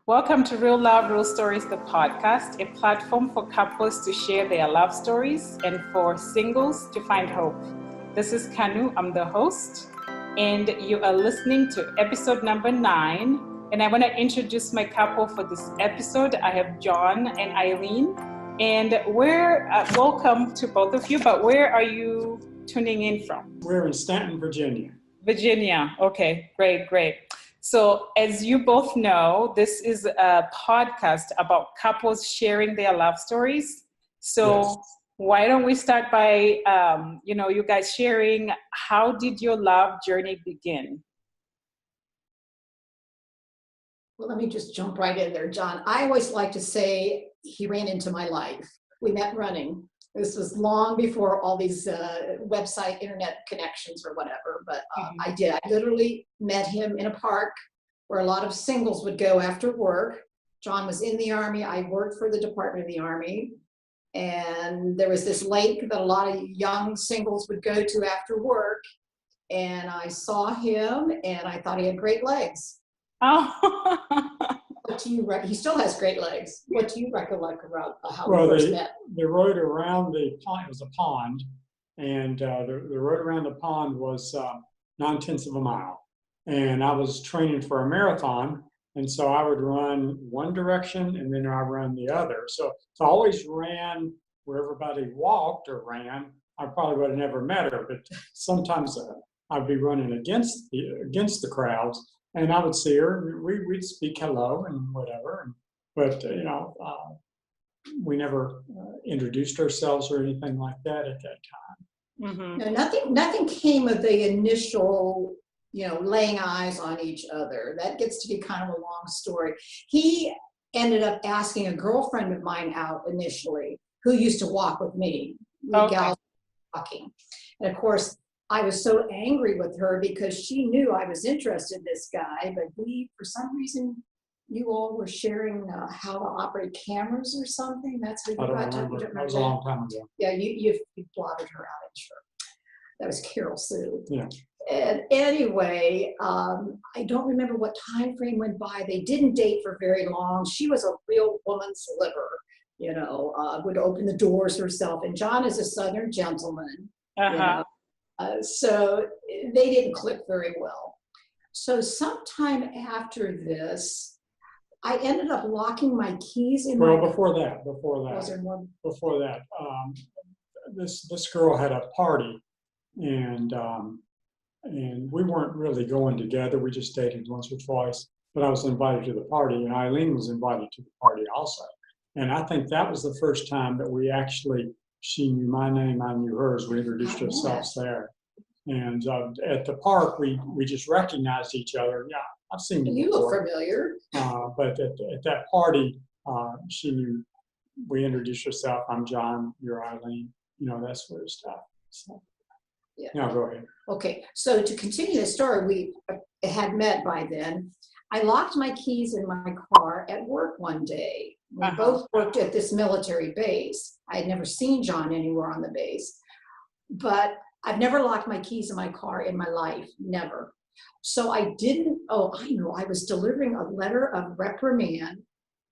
Welcome to Real Love, Real Stories, the podcast, a platform for couples to share their love stories and for singles to find hope. This is Kanu, I'm the host, and you are listening to episode number 9. And I want to introduce my couple for this episode. I have John and Eileen, and welcome to both of you, but where are you tuning in from? We're in Stanton, Virginia. Virginia, okay, great. So as you both know, this is a podcast about couples sharing their love stories. So yes. Why don't we start by, you guys sharing, how did your love journey begin? Well, let me just jump right in there, John. I always like to say he ran into my life. We met running. This was long before all these website internet connections or whatever, but I did. I literally met him in a park where a lot of singles would go after work. John was in the Army. I worked for the Department of the Army. And there was this lake that a lot of young singles would go to after work. And I saw him and I thought he had great legs. Oh. What do you he still has great legs. What do you recollect about how we first met? The road around the pond, it was a pond, and the road around the pond was 9/10 of a mile. And I was training for a marathon, and so I would run one direction and then I run the other. So I always ran where everybody walked or ran. I probably would have never met her, but sometimes I'd be running against the crowds. And I would see her, and we'd speak hello and whatever. But, we never introduced ourselves or anything like that at that time. Mm-hmm. No, nothing came of the initial, laying eyes on each other. That gets to be kind of a long story. He ended up asking a girlfriend of mine out initially, who used to walk with me. We gals walking. And of course, I was so angry with her because she knew I was interested in this guy, but for some reason, you all were sharing how to operate cameras or something. That's how you got to. That was a long time ago. Yeah, you blotted her out, I'm sure. That was Carol Sue. Yeah. And anyway, I don't remember what time frame went by. They didn't date for very long. She was a real woman's liver, would open the doors herself. And John is a Southern gentleman. So they didn't click very well. So sometime after this, I ended up locking my keys in my... Well, before that. Was there more? Before that, this girl had a party, and we weren't really going together. We just dated once or twice, but I was invited to the party, and Eileen was invited to the party also. And I think that was the first time that she knew my name, I knew hers. We introduced ourselves there. And at the park, we just recognized each other. Yeah, I've seen you before. Look familiar. But at that party, she knew, we introduced herself. I'm John, you're Eileen, that sort of stuff. So, yeah, go ahead. Okay, so to continue the story, we had met by then. I locked my keys in my car at work one day. We both worked at this military base. I had never seen John anywhere on the base, but I've never locked my keys in my car in my life, never. So I was delivering a letter of reprimand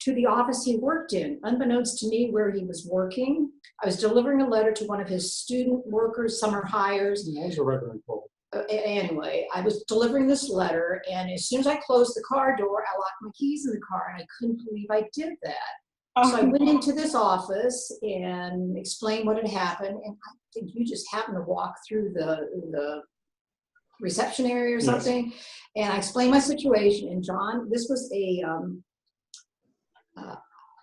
to the office he worked in, unbeknownst to me where he was working. I was delivering a letter to one of his student workers, summer hires. Yeah, those are regular people. Anyway, I was delivering this letter, and as soon as I closed the car door, I locked my keys in the car, and I couldn't believe I did that. So I went into this office and explained what had happened, and I think you just happened to walk through the reception area or something. Yes. And I explained my situation, and John, this was a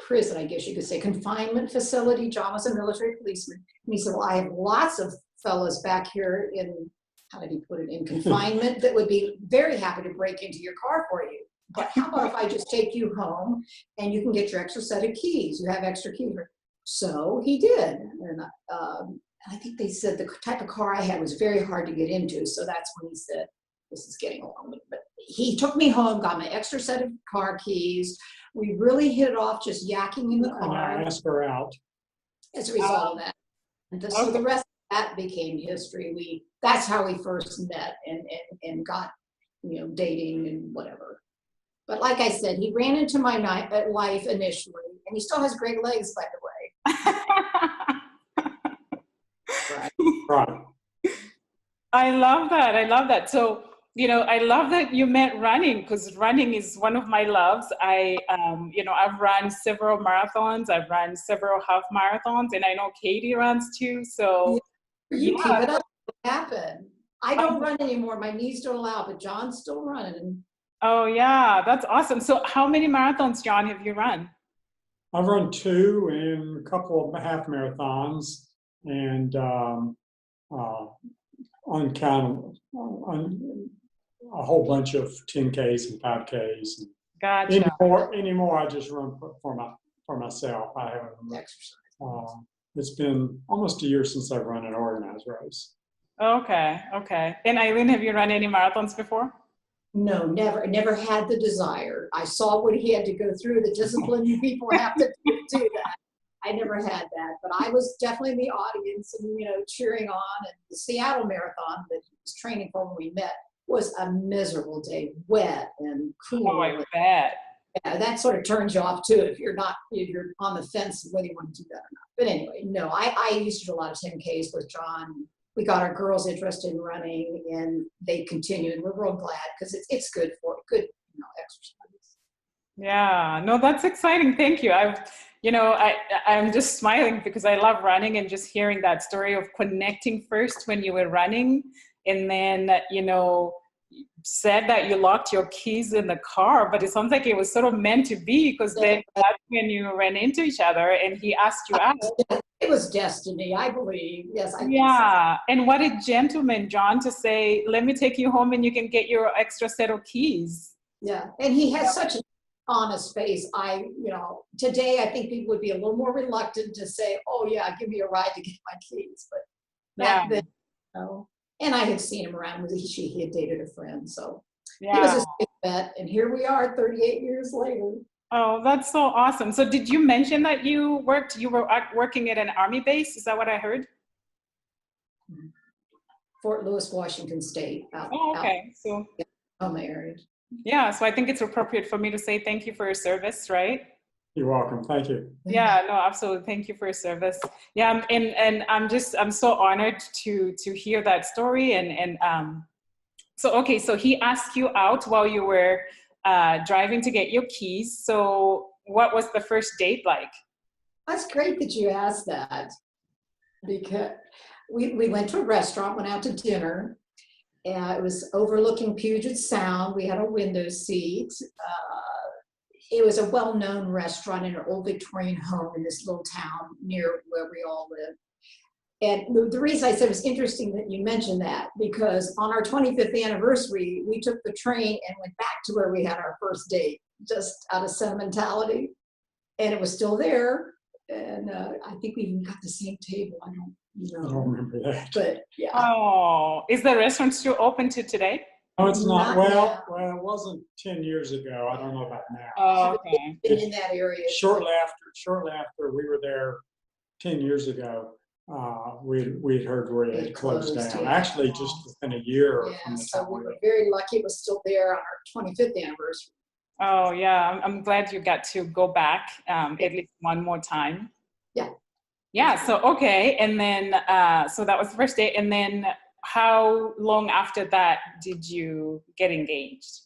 prison, I guess you could say, confinement facility. John was a military policeman, and he said, well, I have lots of fellas back here in, how did he put it, in confinement that would be very happy to break into your car for you. But how about if I just take you home and you can get your extra set of keys? You have extra keys. So he did. And I think they said the type of car I had was very hard to get into. So that's when he said, this is getting along. But he took me home, got my extra set of car keys. We really hit it off just yakking in the car. And I asked her out. As a result of that. And so the rest of that became history. That's how we first met and got, dating and whatever. But like I said, he ran into my life initially, and he still has great legs, by the way. Right. Right. I love that. I love that. So, I love that you met running, because running is one of my loves. I've run several marathons. I've run several half marathons, and I know Katie runs too. So You yeah. keep it up. What happened? I don't run anymore. My knees don't allow, but John's still running. Oh yeah, that's awesome. So how many marathons, John, have you run? I've run 2 and a couple of half marathons, and on a whole bunch of 10Ks and 5Ks. Gotcha. Anymore, I just run for myself. I haven't exercised. It's been almost a year since I've run an organized race. Okay. And Eileen, have you run any marathons before? No, never had the desire. I saw what he had to go through, the discipline you people have to do that. I never had that, but I was definitely in the audience and, cheering on. And the Seattle Marathon that he was training for when we met was a miserable day, wet and cool. Oh, I bet. Yeah, that sort of turns you off too if you're on the fence whether you want to do that or not. But anyway, no, I used to do a lot of 10Ks with John. We got our girls interested in running, and they continued. We're real glad because it's good exercise. Yeah, no, that's exciting. Thank you. I'm just smiling because I love running, and just hearing that story of connecting first when you were running, and then, said that you locked your keys in the car, but it sounds like it was sort of meant to be, because then that's when you ran into each other and he asked you out. It was destiny, I believe. Yes, I think so. And what a gentleman, John, to say, let me take you home and you can get your extra set of keys. Yeah, and he has such an honest face. Today I think people would be a little more reluctant to say, oh yeah, give me a ride to get my keys. But back then, and I had seen him around with he had dated a friend. So he was a safe bet. And here we are 38 years later. Oh, that's so awesome. So did you mention that you were working at an Army base? Is that what I heard? Fort Lewis, Washington State. Okay. So home area. Yeah, so I think it's appropriate for me to say thank you for your service, right? You're welcome. Thank you. Yeah, no, absolutely. Thank you for your service. Yeah, and I'm so honored to hear that story. So he asked you out while you were driving to get your keys. So what was the first date like? That's great that you asked that, because we went to a restaurant, went out to dinner. It was overlooking Puget Sound. We had a window seat. It was a well-known restaurant in an old Victorian home in this little town near where we all live. And the reason I said it was interesting that you mentioned that, because on our 25th anniversary, we took the train and went back to where we had our first date, just out of sentimentality. And it was still there. And I think we even got the same table. I don't remember that. But yeah. Oh, is the restaurant still open to today? No, it's not. Well, it wasn't 10 years ago. I don't know about now. Oh, okay. In that area. Shortly after we were there 10 years ago, we'd heard where it had closed down. Actually, just within a year from the time we were very lucky it was still there on our 25th anniversary. Oh, yeah. I'm glad you got to go back at least one more time. Yeah. Yeah. So, okay. And then, so that was the first date. And then how long after that did you get engaged?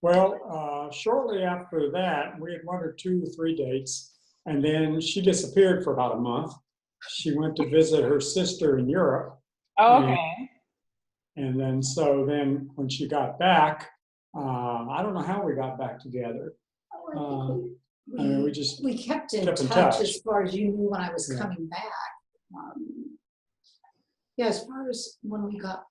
Well, shortly after that, we had 1 or 2 or 3 dates, and then she disappeared for about a month. She went to visit her sister in Europe. Oh, okay. And then when she got back, I don't know how we got back together. We kept in touch as far as you knew when I was coming back. As far as when I got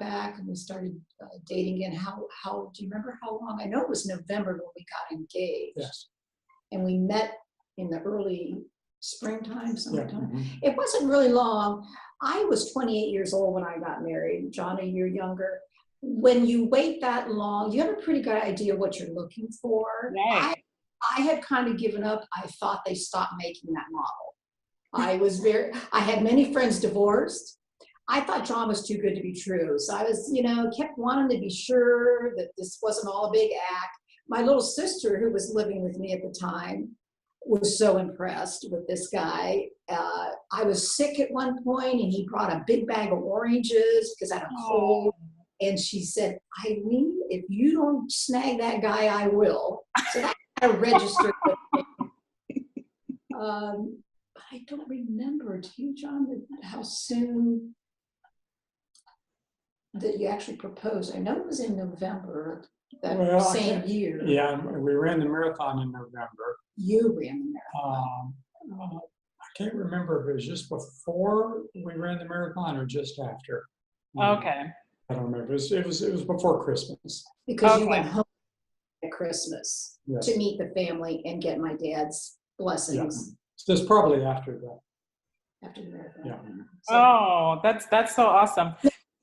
back and we started dating again, how do you remember how long? I know it was November when we got engaged. Yes. And we met in the early springtime, summertime. Yeah. Mm-hmm. It wasn't really long. I was 28 years old when I got married. John, a year younger. When you wait that long, you have a pretty good idea what you're looking for. Right. I had kind of given up. I thought they stopped making that model. I had many friends divorced. I thought John was too good to be true. So I was, kept wanting to be sure that this wasn't all a big act. My little sister, who was living with me at the time, was so impressed with this guy. I was sick at one point, and he brought a big bag of oranges because I had a cold. And she said, Eileen, if you don't snag that guy, I will. So that kind of registered with me. I don't remember, do you, John, how soon that you actually proposed? I know it was in November that same year. Yeah, we ran the marathon in November. You ran the marathon. I can't remember if it was just before we ran the marathon or just after. Okay. I don't remember. It was before Christmas. Because you went home at Christmas Yes. to meet the family and get my dad's blessings. Yeah. So it's probably after that. After the marathon. Yeah. Oh, that's so awesome.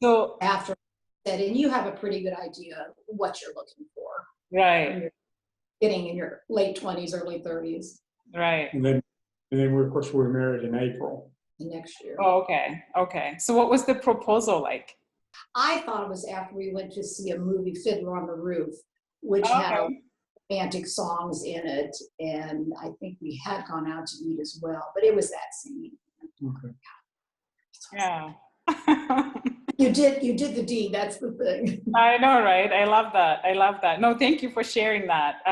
So after that, and you have a pretty good idea what you're looking for. right. When you're getting in your late 20s, early 30s. Right. And then we, of course, we were married in April. Next year. Oh, okay. So what was the proposal like? I thought it was after we went to see a movie, Fiddler on the Roof, which had romantic songs in it, and I think we had gone out to eat as well. But it was that scene. Okay. Yeah. You did the deed. That's the thing. I know, right? I love that. No, thank you for sharing that.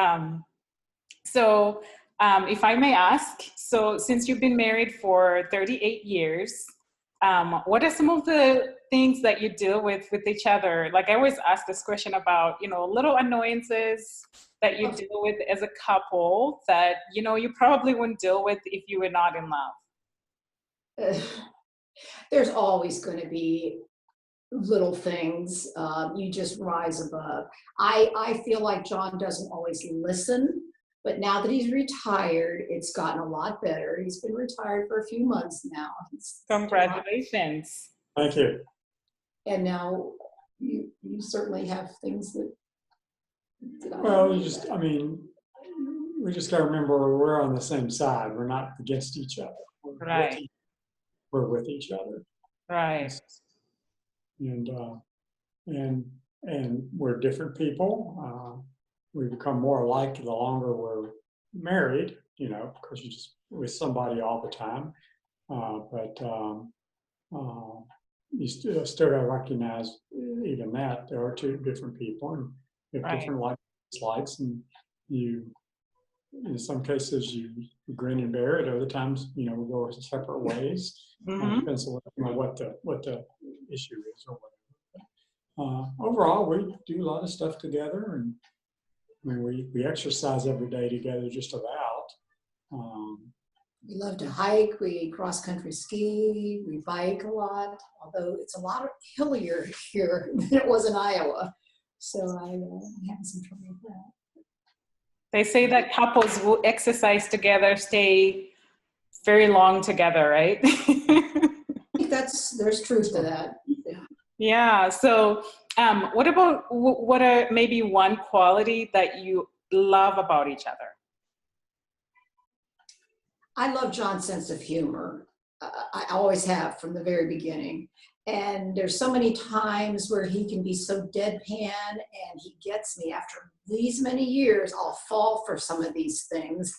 So if I may ask, so since you've been married for 38 years, what are some of the things that you deal with each other? Like I always ask this question about, little annoyances that you deal with as a couple that, you probably wouldn't deal with if you were not in love. There's always going to be little things. You just rise above. I feel like John doesn't always listen, but now that he's retired, it's gotten a lot better. He's been retired for a few months now. Congratulations. Thank you. And now you certainly have things that Well, we just got to remember we're on the same side. We're not against each other. We're with each other. Right. And we're different people. We become more alike the longer we're married, because you're just with somebody all the time. But you still got to recognize even that there are two different people and you have different likes and dislikes, and in some cases you grin and bear it. Other times, we go separate ways. Depends on what the issue is or whatever. Overall, we do a lot of stuff together, and we exercise every day together, just about. We love to hike, we cross-country ski, we bike a lot, although it's a lot hillier here than it was in Iowa. So I'm having some trouble with that. They say that couples who exercise together stay very long together, right? I think there's truth to that. Yeah. So what are maybe one quality that you love about each other? I love John's sense of humor. I always have from the very beginning. And there's so many times where he can be so deadpan, and he gets me. After these many years, I'll fall for some of these things.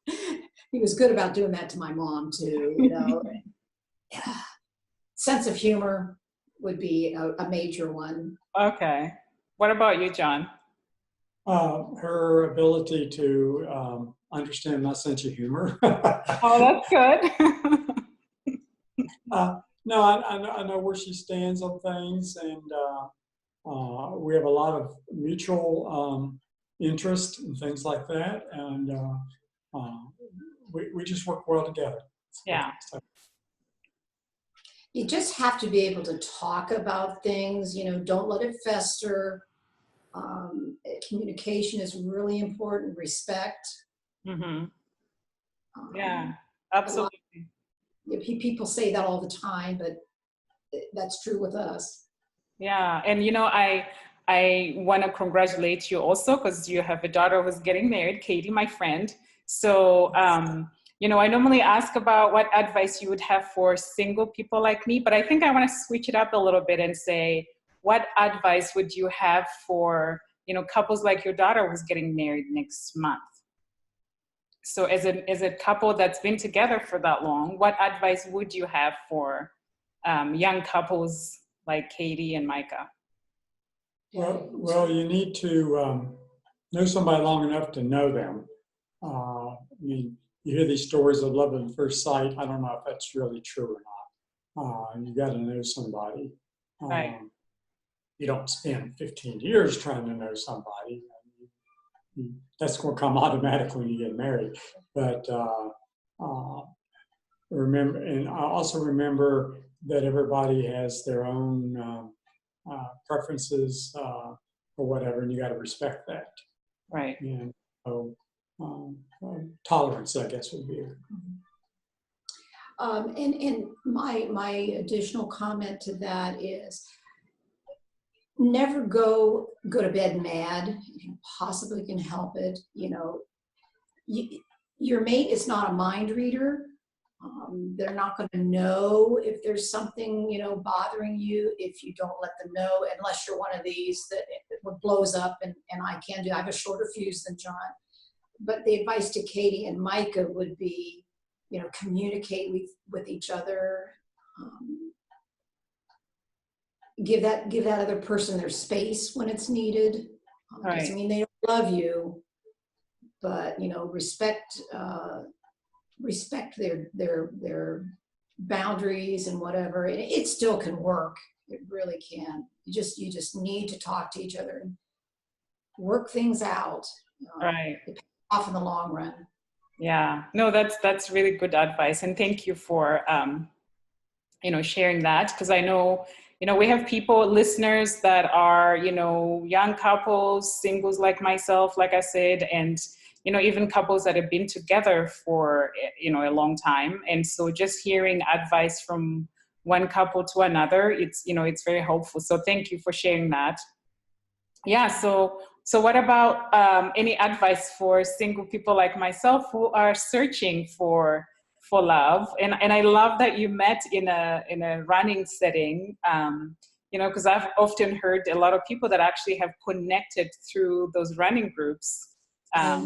He was good about doing that to my mom too, Sense of humor would be a major one. Okay. What about you, John? Her ability to understand my sense of humor. Oh, that's good. No, I know where she stands on things, and we have a lot of mutual interest and things like that, and we just work well together. Yeah. You just have to be able to talk about things, don't let it fester. Communication is really important, respect. Mm-hmm. Yeah, absolutely. People say that all the time, but that's true with us. Yeah, and I want to congratulate you also because you have a daughter who's getting married, Katie, my friend. So I normally ask about what advice you would have for single people like me, but I think I want to switch it up a little bit and say, what advice would you have for, couples like your daughter who's getting married next month? So as a couple that's been together for that long, what advice would you have for young couples like Katie and Micah? Well, you need to know somebody long enough to know them. I mean, you hear these stories of love at first sight. I don't know if that's really true or not. You got to know somebody. Right. You don't spend 15 years trying to know somebody. That's going to come automatically when you get married. But remember, and I also remember that everybody has their own preferences or whatever, and you got to respect that. Right. And so tolerance, I guess, would be. And my additional comment to that is, never go to bed mad if you possibly can help it. Your mate is not a mind reader. They're not going to know if there's something, bothering you if you don't let them know, unless you're one of these that it blows up and I have a shorter fuse than John. But the advice to Katie and Micah would be, communicate with each other. Give that other person their space when it's needed. Right. Doesn't mean they don't love you, but respect their boundaries and whatever. It still can work. It really can. You just need to talk to each other and work things out. Right. It pays off in the long run. Yeah. No, that's really good advice, and thank you for sharing that, because I know. We have listeners that are, young couples, singles like myself, like I said, and, even couples that have been together for, a long time. And so just hearing advice from one couple to another, it's very helpful. So thank you for sharing that. Yeah. So what about any advice for single people like myself who are searching for love? And I love that you met in a running setting, because I've often heard a lot of people that actually have connected through those running groups. I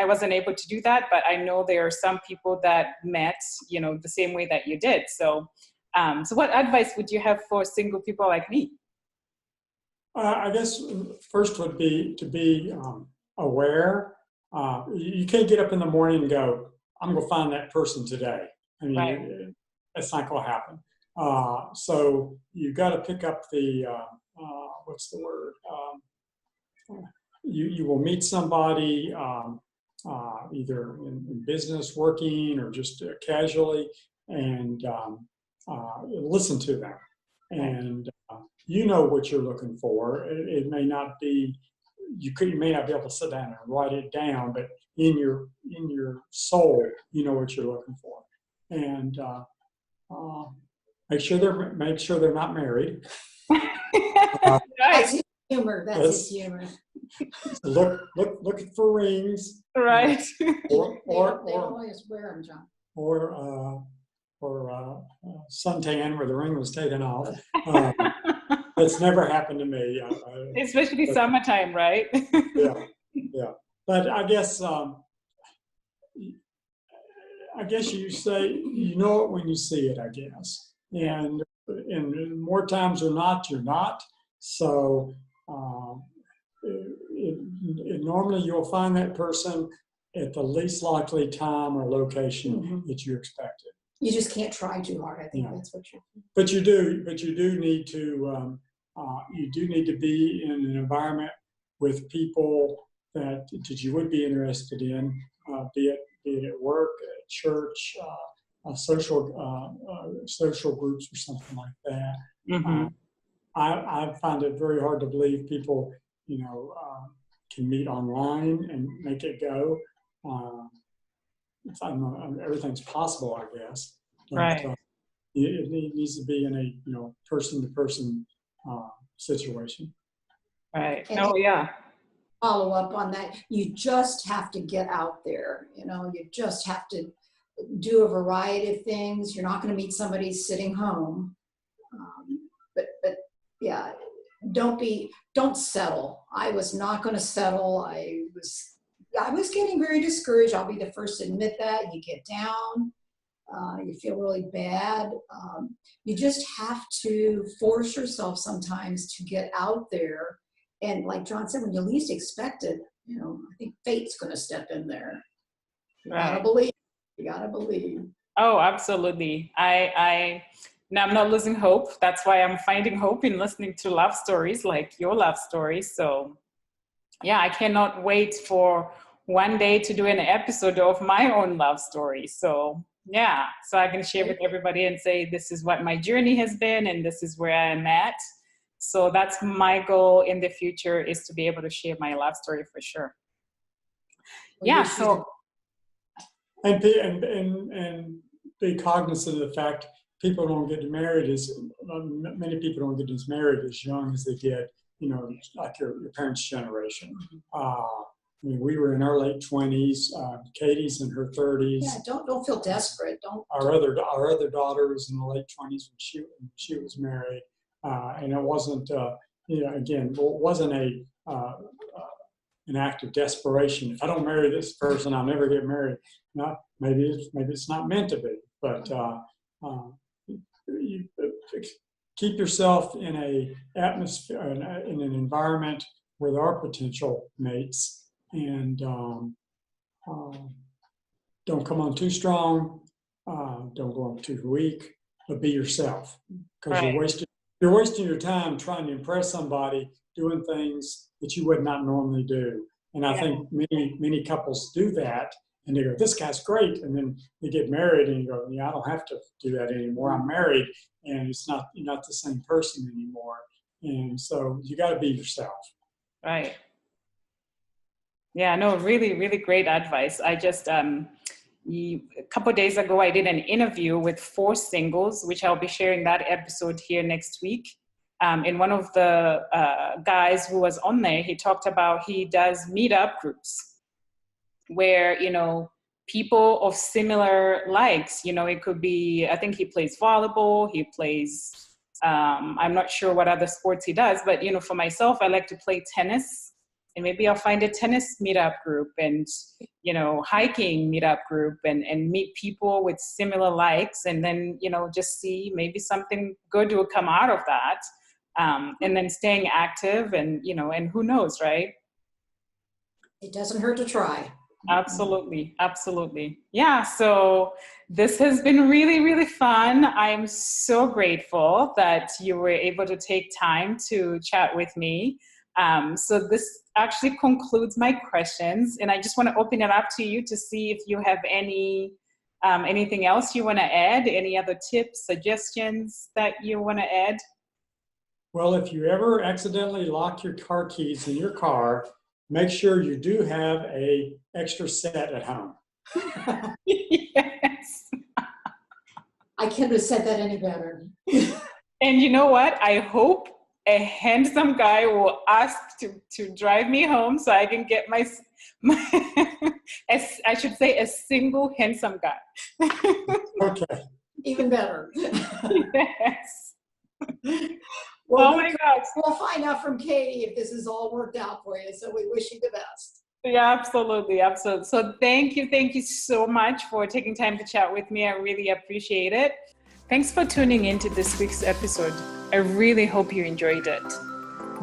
wasn't able to do that, but I know there are some people that met, the same way that you did. So what advice would you have for single people like me? I guess first would be to be aware. You can't get up in the morning and go, I'm going to find that person today. I mean, right. That's not going to happen. So you've got to pick up the, what's the word? You will meet somebody either in business, working, or just casually, and listen to them. And you know what you're looking for. It may not be, you may not be able to sit down and write it down, but in your soul, you know what you're looking for. And make sure they're not married. That's his humor. That's his humor. Look for rings. Right. They don't always wear them, John. Or suntan where the ring was taken off. That's never happened to me. Especially summertime, right? Yeah. But I guess you say you know it when you see it, I guess. And more times than not, you're not. So normally you'll find that person at the least likely time or location that you expected. You just can't try too hard. I think that's what you're. But you do need to be in an environment with people that you would be interested in, be it at work, at church, social groups or something like that. Mm-hmm. I find it very hard to believe people, can meet online and make it go. I don't know, everything's possible, I guess. But, right. It needs to be in a person-to-person situation. Right. And yeah. follow up on that. You just have to get out there. You just have to do a variety of things. You're not going to meet somebody sitting home. But yeah, don't settle. I was not going to settle. I was getting very discouraged. I'll be the first to admit that. You get down. You feel really bad. You just have to force yourself sometimes to get out there. And like John said, when you least expect it, I think fate's going to step in there. You gotta believe. You gotta believe. Oh, absolutely. Now I'm not losing hope. That's why I'm finding hope in listening to love stories like your love story. So yeah, I cannot wait for one day to do an episode of my own love story. So yeah, so I can share with everybody and say, this is what my journey has been and this is where I am at. So that's my goal in the future, is to be able to share my love story for sure. Yeah, so. And be cognizant of the fact people don't get married many people don't get married as young as they did, like your parents' generation. We were in our late 20s. Katie's in her 30s. Yeah, don't feel desperate. Our other daughter was in the late 20s when she was married, and it wasn't it wasn't an act of desperation. If I don't marry this person, I'll never get married. Maybe it's not meant to be, but you keep yourself in an atmosphere, in an environment where there are potential mates, and don't come on too strong, don't go on too weak, but be yourself, because you're wasting your time trying to impress somebody, doing things that you would not normally do. And I think many couples do that, and they go, this guy's great. And then they get married and you go, yeah, I don't have to do that anymore. I'm married, and you're not the same person anymore. And so you got to be yourself. Right. Yeah, no, really, really great advice. I just, a couple of days ago, I did an interview with 4 singles, which I'll be sharing that episode here next week. And one of the guys who was on there, he talked about he does meetup groups where, people of similar likes, it could be, I think he plays volleyball, he plays, I'm not sure what other sports he does, but, for myself, I like to play tennis, and maybe I'll find a tennis meetup group and, hiking meetup group and meet people with similar likes, and then, just see maybe something good will come out of that. And then staying active and who knows, right? It doesn't hurt to try. Absolutely. Absolutely. Yeah. So this has been really, really fun. I am so grateful that you were able to take time to chat with me. So this actually concludes my questions, and I just want to open it up to you to see if you have anything else you want to add, any other tips, suggestions that you want to add. Well, if you ever accidentally lock your car keys in your car, make sure you do have an extra set at home. Yes. I couldn't have said that any better. And you know what? I hope a handsome guy will ask to drive me home so I can get my I should say a single handsome guy. Okay. Even better. Yes. Well, oh my God. We'll find out from Katie if this is all worked out for you. So we wish you the best. Yeah, absolutely. Absolutely. So thank you so much for taking time to chat with me. I really appreciate it. Thanks for tuning in to this week's episode. I really hope you enjoyed it.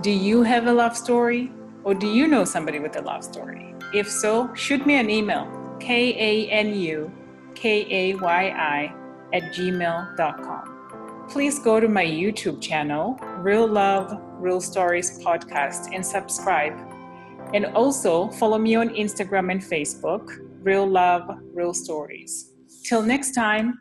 Do you have a love story, or do you know somebody with a love story? If so, shoot me an email, kanukayi@gmail.com. Please go to my YouTube channel, Real Love, Real Stories Podcast, and subscribe. And also follow me on Instagram and Facebook, Real Love, Real Stories. Till next time.